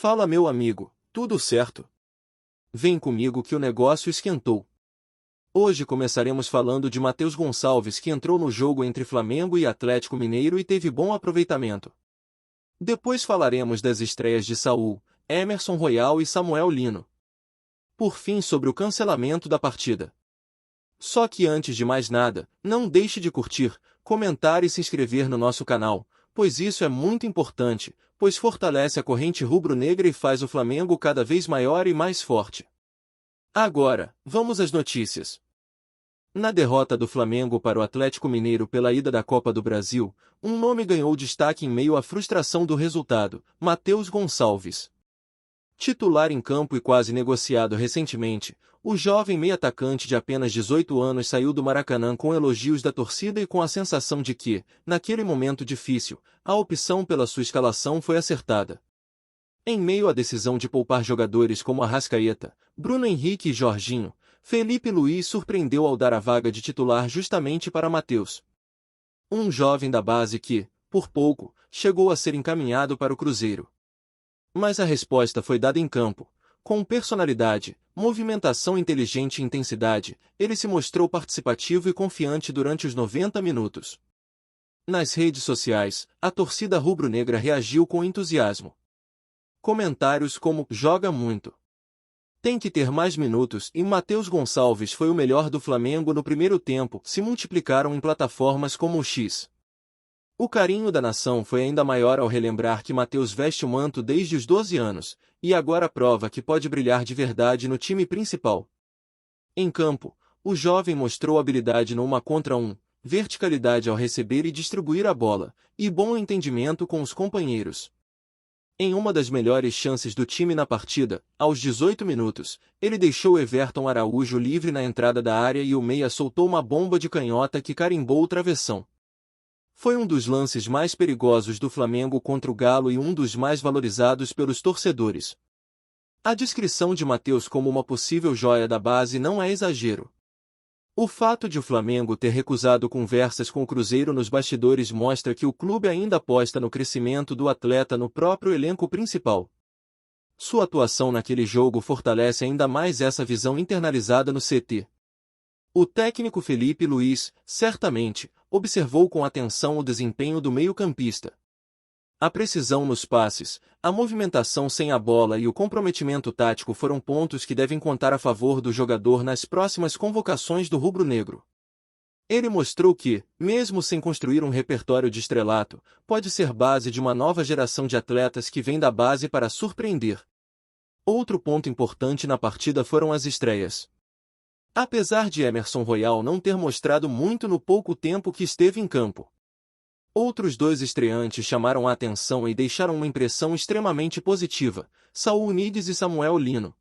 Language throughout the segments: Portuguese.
Fala, meu amigo, tudo certo? Vem comigo que o negócio esquentou. Hoje começaremos falando de Matheus Gonçalves, que entrou no jogo entre Flamengo e Atlético Mineiro e teve bom aproveitamento. Depois falaremos das estreias de Saul, Emerson Royal e Samuel Lino. Por fim, sobre o cancelamento da partida. Só que antes de mais nada, não deixe de curtir, comentar e se inscrever no nosso canal, pois isso é muito importante, pois fortalece a corrente rubro-negra e faz o Flamengo cada vez maior e mais forte. Agora, vamos às notícias. Na derrota do Flamengo para o Atlético Mineiro pela ida da Copa do Brasil, um nome ganhou destaque em meio à frustração do resultado: Matheus Gonçalves. Titular em campo e quase negociado recentemente, o jovem meio-atacante de apenas 18 anos saiu do Maracanã com elogios da torcida e com a sensação de que, naquele momento difícil, a opção pela sua escalação foi acertada. Em meio à decisão de poupar jogadores como Arrascaeta, Bruno Henrique e Jorginho, Felipe Luís surpreendeu ao dar a vaga de titular justamente para Matheus. Um jovem da base que, por pouco, chegou a ser encaminhado para o Cruzeiro. Mas a resposta foi dada em campo. Com personalidade, movimentação inteligente e intensidade, ele se mostrou participativo e confiante durante os 90 minutos. Nas redes sociais, a torcida rubro-negra reagiu com entusiasmo. Comentários como "joga muito", "tem que ter mais minutos" e "Matheus Gonçalves foi o melhor do Flamengo no primeiro tempo" se multiplicaram em plataformas como o X. O carinho da nação foi ainda maior ao relembrar que Matheus veste o manto desde os 12 anos, e agora prova que pode brilhar de verdade no time principal. Em campo, o jovem mostrou habilidade no 1 contra 1, verticalidade ao receber e distribuir a bola, e bom entendimento com os companheiros. Em uma das melhores chances do time na partida, aos 18 minutos, ele deixou Everton Araújo livre na entrada da área e o meia soltou uma bomba de canhota que carimbou o travessão. Foi um dos lances mais perigosos do Flamengo contra o Galo e um dos mais valorizados pelos torcedores. A descrição de Matheus como uma possível joia da base não é exagero. O fato de o Flamengo ter recusado conversas com o Cruzeiro nos bastidores mostra que o clube ainda aposta no crescimento do atleta no próprio elenco principal. Sua atuação naquele jogo fortalece ainda mais essa visão internalizada no CT. O técnico Felipe Luís, certamente, observou com atenção o desempenho do meio-campista. A precisão nos passes, a movimentação sem a bola e o comprometimento tático foram pontos que devem contar a favor do jogador nas próximas convocações do rubro-negro. Ele mostrou que, mesmo sem construir um repertório de estrelato, pode ser base de uma nova geração de atletas que vem da base para surpreender. Outro ponto importante na partida foram as estreias. Apesar de Emerson Royal não ter mostrado muito no pouco tempo que esteve em campo, outros dois estreantes chamaram a atenção e deixaram uma impressão extremamente positiva: Saul Nides e Samuel Lino.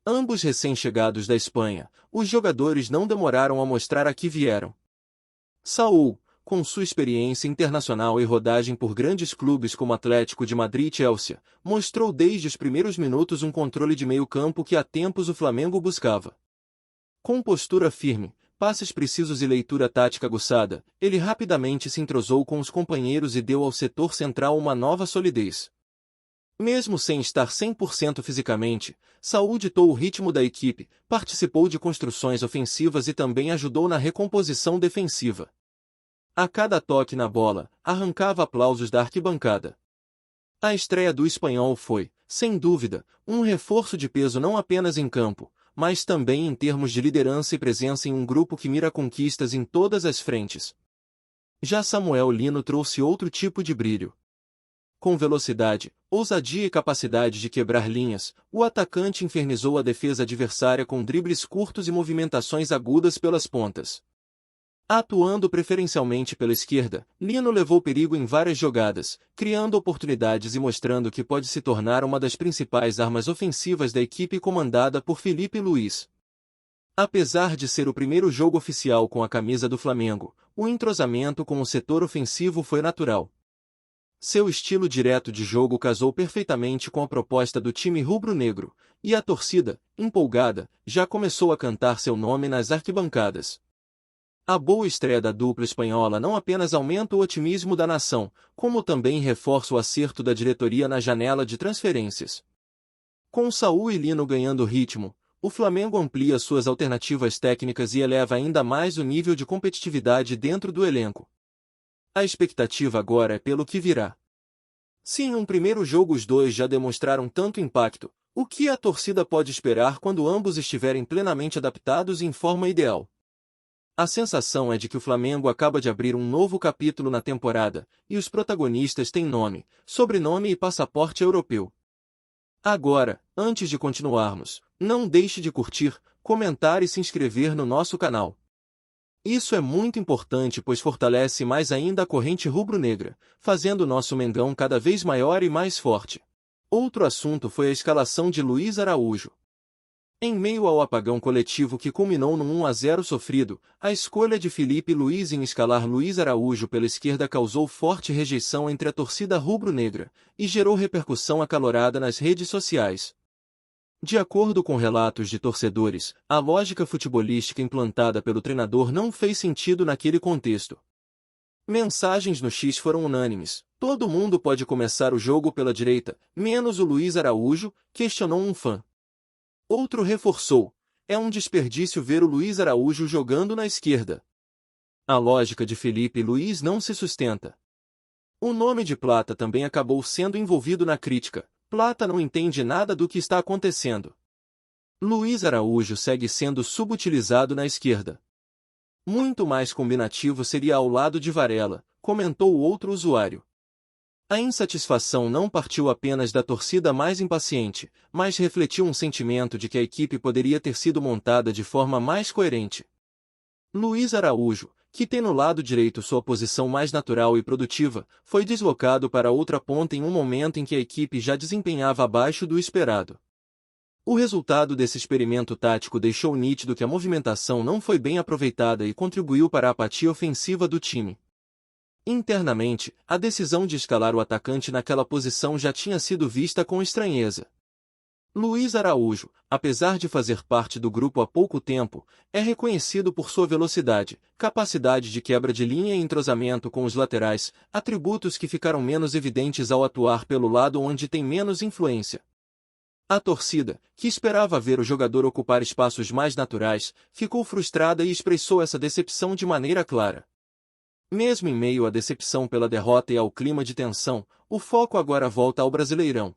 Ambos recém-chegados da Espanha, os jogadores não demoraram a mostrar a que vieram. Saul, com sua experiência internacional e rodagem por grandes clubes como Atlético de Madrid e Chelsea, mostrou desde os primeiros minutos um controle de meio-campo que há tempos o Flamengo buscava. Com postura firme, passes precisos e leitura tática aguçada, ele rapidamente se entrosou com os companheiros e deu ao setor central uma nova solidez. Mesmo sem estar 100% fisicamente, Saul ditou o ritmo da equipe, participou de construções ofensivas e também ajudou na recomposição defensiva. A cada toque na bola, arrancava aplausos da arquibancada. A estreia do espanhol foi, sem dúvida, um reforço de peso não apenas em campo, mas também em termos de liderança e presença em um grupo que mira conquistas em todas as frentes. Já Samuel Lino trouxe outro tipo de brilho. Com velocidade, ousadia e capacidade de quebrar linhas, o atacante infernizou a defesa adversária com dribles curtos e movimentações agudas pelas pontas. Atuando preferencialmente pela esquerda, Lino levou perigo em várias jogadas, criando oportunidades e mostrando que pode se tornar uma das principais armas ofensivas da equipe comandada por Felipe Luís. Apesar de ser o primeiro jogo oficial com a camisa do Flamengo, o entrosamento com o setor ofensivo foi natural. Seu estilo direto de jogo casou perfeitamente com a proposta do time rubro-negro, e a torcida, empolgada, já começou a cantar seu nome nas arquibancadas. A boa estreia da dupla espanhola não apenas aumenta o otimismo da nação, como também reforça o acerto da diretoria na janela de transferências. Com Saúl e Lino ganhando ritmo, o Flamengo amplia suas alternativas técnicas e eleva ainda mais o nível de competitividade dentro do elenco. A expectativa agora é pelo que virá. Se em um primeiro jogo os dois já demonstraram tanto impacto, o que a torcida pode esperar quando ambos estiverem plenamente adaptados e em forma ideal? A sensação é de que o Flamengo acaba de abrir um novo capítulo na temporada, e os protagonistas têm nome, sobrenome e passaporte europeu. Agora, antes de continuarmos, não deixe de curtir, comentar e se inscrever no nosso canal. Isso é muito importante pois fortalece mais ainda a corrente rubro-negra, fazendo nosso Mengão cada vez maior e mais forte. Outro assunto foi a escalação de Luiz Araújo. Em meio ao apagão coletivo que culminou num 1-0 sofrido, a escolha de Felipe Luiz em escalar Luiz Araújo pela esquerda causou forte rejeição entre a torcida rubro-negra, e gerou repercussão acalorada nas redes sociais. De acordo com relatos de torcedores, a lógica futebolística implantada pelo treinador não fez sentido naquele contexto. Mensagens no X foram unânimes: todo mundo pode começar o jogo pela direita, menos o Luiz Araújo, questionou um fã. Outro reforçou: é um desperdício ver o Luiz Araújo jogando na esquerda. A lógica de Felipe Luiz não se sustenta. O nome de Plata também acabou sendo envolvido na crítica. Plata não entende nada do que está acontecendo. Luiz Araújo segue sendo subutilizado na esquerda. Muito mais combinativo seria ao lado de Varela, comentou o outro usuário. A insatisfação não partiu apenas da torcida mais impaciente, mas refletiu um sentimento de que a equipe poderia ter sido montada de forma mais coerente. Luiz Araújo, que tem no lado direito sua posição mais natural e produtiva, foi deslocado para outra ponta em um momento em que a equipe já desempenhava abaixo do esperado. O resultado desse experimento tático deixou nítido que a movimentação não foi bem aproveitada e contribuiu para a apatia ofensiva do time. Internamente, a decisão de escalar o atacante naquela posição já tinha sido vista com estranheza. Luiz Araújo, apesar de fazer parte do grupo há pouco tempo, é reconhecido por sua velocidade, capacidade de quebra de linha e entrosamento com os laterais, atributos que ficaram menos evidentes ao atuar pelo lado onde tem menos influência. A torcida, que esperava ver o jogador ocupar espaços mais naturais, ficou frustrada e expressou essa decepção de maneira clara. Mesmo em meio à decepção pela derrota e ao clima de tensão, o foco agora volta ao Brasileirão.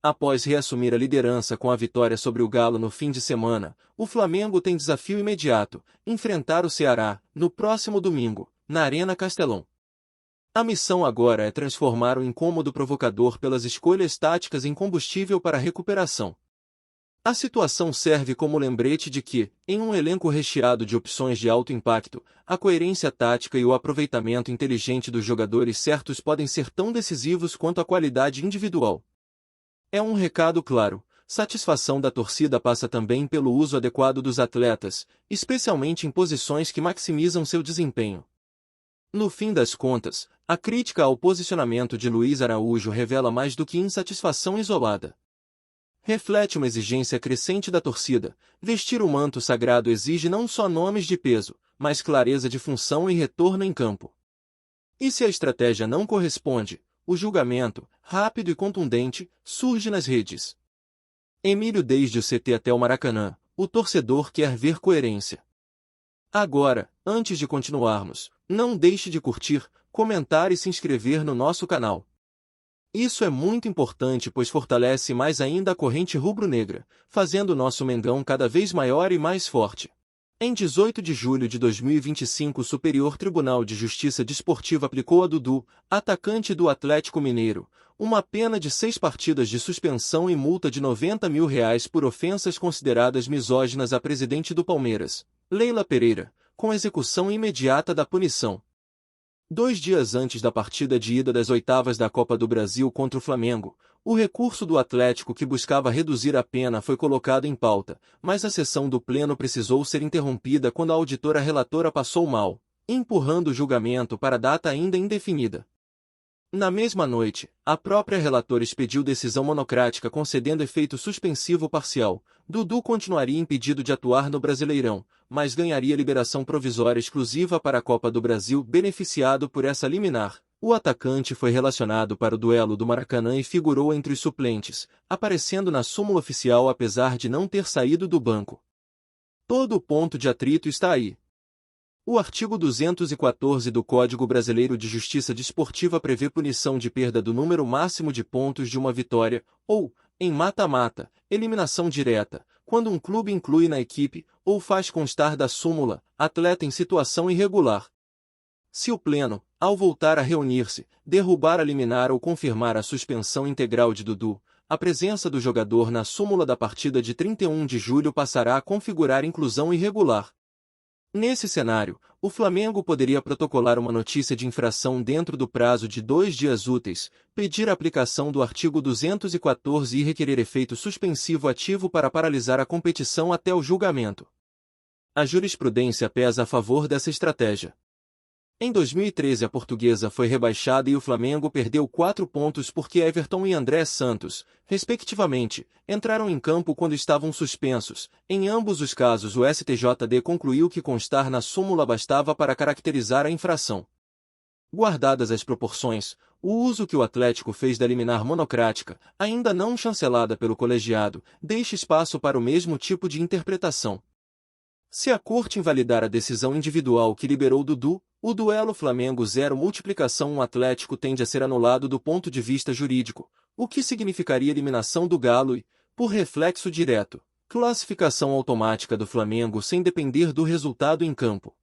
Após reassumir a liderança com a vitória sobre o Galo no fim de semana, o Flamengo tem desafio imediato: enfrentar o Ceará, no próximo domingo, na Arena Castelão. A missão agora é transformar o incômodo provocador pelas escolhas táticas em combustível para a recuperação. A situação serve como lembrete de que, em um elenco recheado de opções de alto impacto, a coerência tática e o aproveitamento inteligente dos jogadores certos podem ser tão decisivos quanto a qualidade individual. É um recado claro: satisfação da torcida passa também pelo uso adequado dos atletas, especialmente em posições que maximizam seu desempenho. No fim das contas, a crítica ao posicionamento de Luiz Araújo revela mais do que insatisfação isolada. Reflete uma exigência crescente da torcida: vestir o manto sagrado exige não só nomes de peso, mas clareza de função e retorno em campo. E se a estratégia não corresponde, o julgamento, rápido e contundente, surge nas redes. Emílio: desde o CT até o Maracanã, o torcedor quer ver coerência. Agora, antes de continuarmos, não deixe de curtir, comentar e se inscrever no nosso canal. Isso é muito importante pois fortalece mais ainda a corrente rubro-negra, fazendo nosso Mengão cada vez maior e mais forte. Em 18 de julho de 2025, o Superior Tribunal de Justiça Desportiva aplicou a Dudu, atacante do Atlético Mineiro, uma pena de 6 partidas de suspensão e multa de R$ 90 mil por ofensas consideradas misóginas à presidente do Palmeiras, Leila Pereira, com execução imediata da punição. 2 dias antes da partida de ida das oitavas da Copa do Brasil contra o Flamengo, o recurso do Atlético que buscava reduzir a pena foi colocado em pauta, mas a sessão do Pleno precisou ser interrompida quando a auditora relatora passou mal, empurrando o julgamento para data ainda indefinida. Na mesma noite, a própria relatora expediu decisão monocrática concedendo efeito suspensivo parcial. Dudu continuaria impedido de atuar no Brasileirão, mas ganharia liberação provisória exclusiva para a Copa do Brasil beneficiado por essa liminar. O atacante foi relacionado para o duelo do Maracanã e figurou entre os suplentes, aparecendo na súmula oficial apesar de não ter saído do banco. Todo o ponto de atrito está aí. O artigo 214 do Código Brasileiro de Justiça Desportiva prevê punição de perda do número máximo de pontos de uma vitória, ou, em mata-mata, eliminação direta, quando um clube inclui na equipe, ou faz constar da súmula, atleta em situação irregular. Se o Pleno, ao voltar a reunir-se, derrubar a liminar ou confirmar a suspensão integral de Dudu, a presença do jogador na súmula da partida de 31 de julho passará a configurar inclusão irregular. Nesse cenário, o Flamengo poderia protocolar uma notícia de infração dentro do prazo de 2 dias úteis, pedir a aplicação do artigo 214 e requerer efeito suspensivo ativo para paralisar a competição até o julgamento. A jurisprudência pesa a favor dessa estratégia. Em 2013 a Portuguesa foi rebaixada e o Flamengo perdeu 4 pontos porque Everton e André Santos, respectivamente, entraram em campo quando estavam suspensos. Em ambos os casos o STJD concluiu que constar na súmula bastava para caracterizar a infração. Guardadas as proporções, o uso que o Atlético fez da liminar monocrática, ainda não chancelada pelo colegiado, deixa espaço para o mesmo tipo de interpretação. Se a Corte invalidar a decisão individual que liberou Dudu, o duelo Flamengo 0 multiplicação 1 Atlético tende a ser anulado do ponto de vista jurídico, o que significaria eliminação do Galo e, por reflexo direto, classificação automática do Flamengo sem depender do resultado em campo.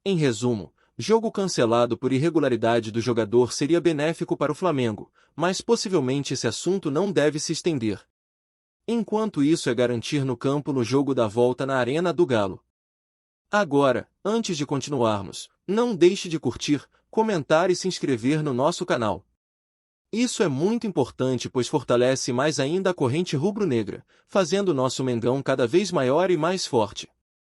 Em resumo, jogo cancelado por irregularidade do jogador seria benéfico para o Flamengo, mas possivelmente esse assunto não deve se estender. Enquanto isso é garantir no campo no jogo da volta na Arena do Galo. Agora, antes de continuarmos, não deixe de curtir, comentar e se inscrever no nosso canal. Isso é muito importante pois fortalece mais ainda a corrente rubro-negra, fazendo nosso Mengão cada vez maior e mais forte.